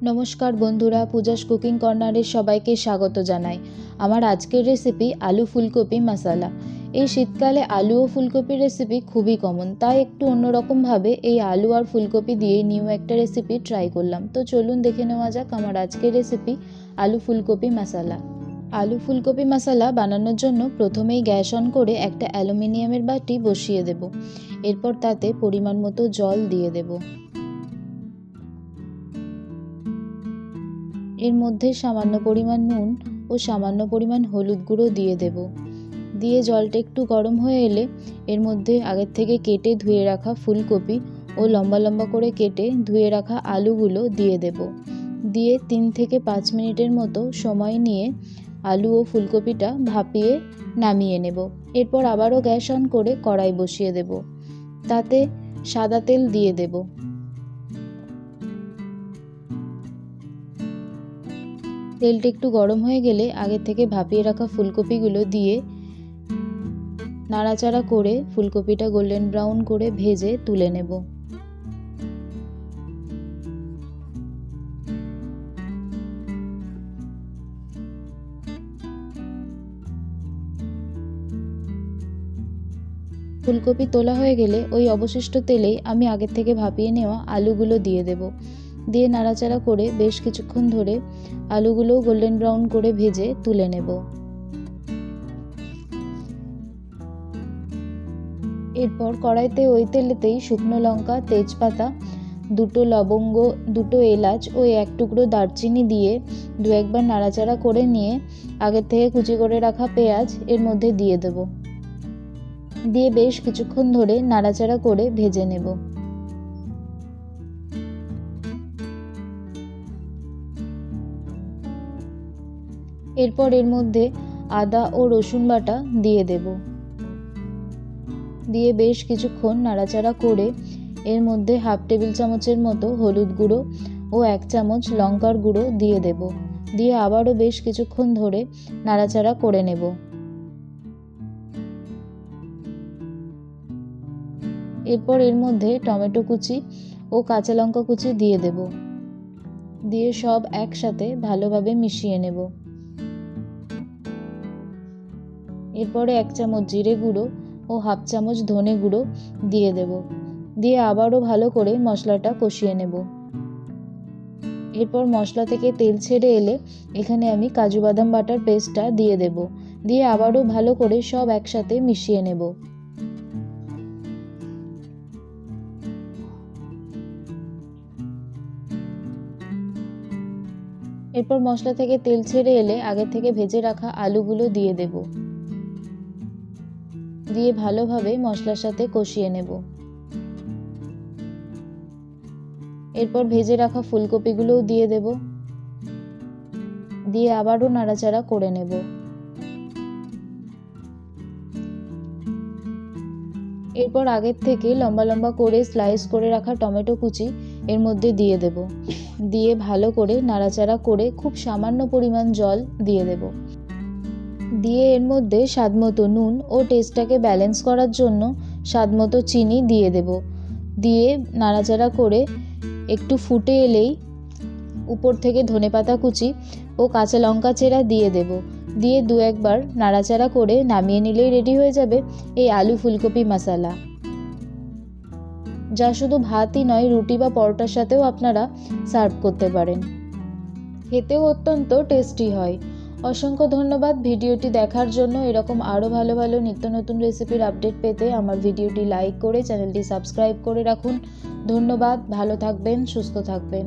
नमस्कार बंधुरा पूजास कुकिंग कर्नारे सबाइके स्वागत जानाई। आमार आजकेर रेसिपि आलू फुलकपि मसाला। এই শীতকালে আলু ও ফুলকপির রেসিপি খুবই কমন, তাই একটু অন্যরকমভাবে এই আলু আর ফুলকপি দিয়ে নিউ একটা রেসিপি ট্রাই করলাম। তো চলুন দেখে নেওয়া যাক আমার আজকের রেসিপি আলু ফুলকপি মশলা। আলু ফুলকপি মশলা বানানোর জন্য প্রথমেই গ্যাস অন করে একটা অ্যালুমিনিয়ামের বাটি বসিয়ে দেব। এরপর তাতে পরিমাণ মতো জল দিয়ে দেব। এর মধ্যে সামান্য পরিমাণ নুন ও সামান্য পরিমাণ হলুদ গুঁড়ো দিয়ে দেব। দিয়ে জলটা একটু গরম হয়ে এলে এর মধ্যে আগের থেকে কেটে ধুয়ে রাখা ফুলকপি ও লম্বা লম্বা করে কেটে ধুয়ে রাখা আলুগুলো দিয়ে দেব। দিয়ে 3 থেকে 5 মিনিটের মতো সময় নিয়ে আলু ও ফুলকপিটা ভাপিয়ে নামিয়ে নেব। এরপর আবারও গ্যাস অন করে কড়াই বসিয়ে দেব। তাতে সাদা তেল দিয়ে দেব। তেলটা একটু গরম হয়ে গেলে আগে থেকে ভাপিয়ে রাখা ফুলকপিগুলো দিয়ে নাড়াচাড়া করে ফুলকপিটা গোল্ডেন ব্রাউন করে ভেজে তুলে নেব। ফুলকপি তোলা হয়ে গেলে ওই অবশিষ্ট তেলেই আমি আগের থেকে ভাপিয়ে নেওয়া আলুগুলো দিয়ে দেব। দিয়ে নাড়াচাড়া করে বেশ কিছুক্ষণ ধরে আলুগুলো গোল্ডেন ব্রাউন করে ভেজে তুলে নেব। এরপর কড়াইতে ওই তেলেতেই শুকনো লঙ্কা, তেজপাতা, 2টো লবঙ্গ, 2টো এলাচ ও 1 টুকরো দারচিনি দিয়ে দু একবার নাড়াচাড়া করে নিয়ে আগের থেকে কুচি করে রাখা পেঁয়াজ এর মধ্যে দিয়ে দেব। দিয়ে বেশ কিছুক্ষণ ধরে নাড়াচাড়া করে ভেজে নেব। এরপর এর মধ্যে আদা ও রসুন বাটা দিয়ে দেব। দিয়ে বেশ কিছুক্ষণ নাড়াচাড়া করে এর মধ্যে হাফ টেবিল চামচের মতো হলুদ গুঁড়ো ও 1 চামচ লঙ্কার গুঁড়ো দিয়ে দেব। দিয়ে আবারও বেশ কিছুক্ষণ ধরে নাড়াচাড়া করে নেব। এরপর এর মধ্যে টমেটো কুচি ও কাঁচা লঙ্কা কুচি দিয়ে দেব। দিয়ে সব একসাথে ভালোভাবে মিশিয়ে নেব। এরপরে 1 চামচ জিরে গুঁড়ো ও হাফ চামচ ধনে গুঁড়ো দিয়ে দেব। দিয়ে আবারও ভালো করে মশলাটা কষিয়ে নেব। এরপর মশলা থেকে তেল ছেড়ে এলে এখানে আমি কাজু বাদাম বাটার পেস্টটা দিয়ে দেব। দিয়ে আবারও ভালো করে সব একসাথে মিশিয়ে নেব। এরপর মশলা থেকে তেল ছেড়ে এলে আগে থেকে ভেজে রাখা আলুগুলো দিয়ে দেব। দিয়ে ভালোভাবে মশলার সাথে কষিয়ে নেব। এরপর ভেজে রাখা ফুলকপিগুলোও দিয়ে দেব। দিয়ে আবারও নাড়াচাড়া করে নেব। এরপর আগের থেকে লম্বা লম্বা করে স্লাইস করে রাখা টমেটো কুচি এর মধ্যে দিয়ে দেব। দিয়ে ভালো করে নাড়াচাড়া করে খুব সামান্য পরিমাণ জল দিয়ে দেব। দিয়ে এর মধ্যে স্বাদমতো নুন ও টেস্টটাকে ব্যালেন্স করার জন্য স্বাদমতো চিনি দিয়ে দেব। দিয়ে নাড়াচাড়া করে একটু ফুটে এলেই উপর থেকে ধনেপাতা কুচি ও কাঁচা লঙ্কা চেরা দিয়ে দেব। দিয়ে দু একবার নাড়াচাড়া করে নামিয়ে নিলেই রেডি হয়ে যাবে এই আলু ফুলকপি মশলা, যা শুধু ভাতই নয় রুটি বা পরোটার সাথেও আপনারা সার্ভ করতে পারেন। খেতেও অত্যন্ত টেস্টি হয়। অসংখ্য ধন্যবাদ ভিডিওটি দেখার জন্য। এরকম আরও ভালো ভালো নিত্য নতুন রেসিপির আপডেট পেতে আমার ভিডিওটি লাইক করে চ্যানেলটি সাবস্ক্রাইব করে রাখুন। ধন্যবাদ। ভালো থাকবেন, সুস্থ থাকবেন।